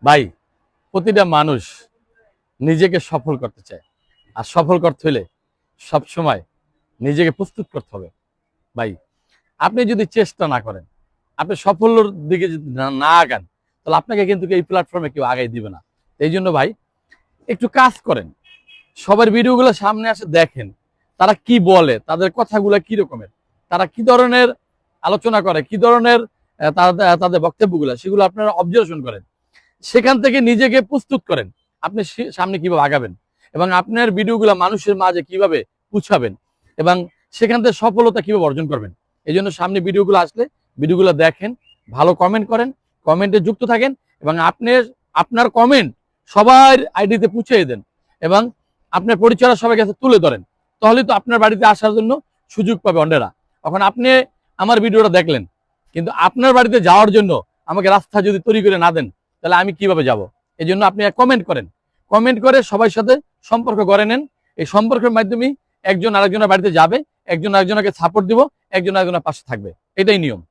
ভাই, প্রতিটা মানুষ নিজেকে সফল করতে চায়, আর সফল করতে হলে সবসময় নিজেকে প্রস্তুত করতে হবে। ভাই, আপনি যদি চেষ্টা না করেন, আপনি সাফল্যের দিকে যদি না আগান, তাহলে আপনাকে কিন্তু এই প্ল্যাটফর্মে কেউ আগাই দিবে না। এই জন্য ভাই, একটু কাজ করেন, সবার ভিডিওগুলো সামনে আসে দেখেন, তারা কি বলে, তাদের কথাগুলো কি রকমের, তারা কি ধরনের আলোচনা করে, কি ধরনের তাদের বক্তব্যগুলো, সেগুলো আপনারা অবজারভেশন করেন। সেখান থেকে নিজেকে প্রস্তুত করেন আপনি সামনে কিভাবে আগাবেন, এবং আপনার ভিডিওগুলো মানুষের মাঝে কিভাবে পৌঁছাবেন, এবং সেখান থেকে সফলতা কিভাবে অর্জন করবেন। এই জন্য সামনে ভিডিওগুলো আসলে ভিডিওগুলো দেখেন, ভালো কমেন্ট করেন, কমেন্টে যুক্ত থাকেন, এবং আপনার কমেন্ট সবার আইডিতে পৌঁছে দেন, এবং আপনার পরিচয় সবার কাছে তুলে ধরেন। তাহলে তো আপনার বাড়িতে আসার জন্য সুযোগ পাবে অন্যরা। এখন আপনি আমার ভিডিওটা দেখলেন, কিন্তু আপনার বাড়িতে যাওয়ার জন্য আমাকে রাস্তা যদি তৈরি করে না দেন, তাহলে আমি কিভাবে যাব? এই জন্য আপনি কমেন্ট করেন, কমেন্ট করে সবার সাথে সম্পর্ক গড়ে নেন। এই সম্পর্কের মাধ্যমে একজন আরেকজনের বাড়িতে যাবে, একজন আরেকজনকে সাপোর্ট দিব, একজন আরেকজনের পাশে থাকবে। এটাই নিয়ম।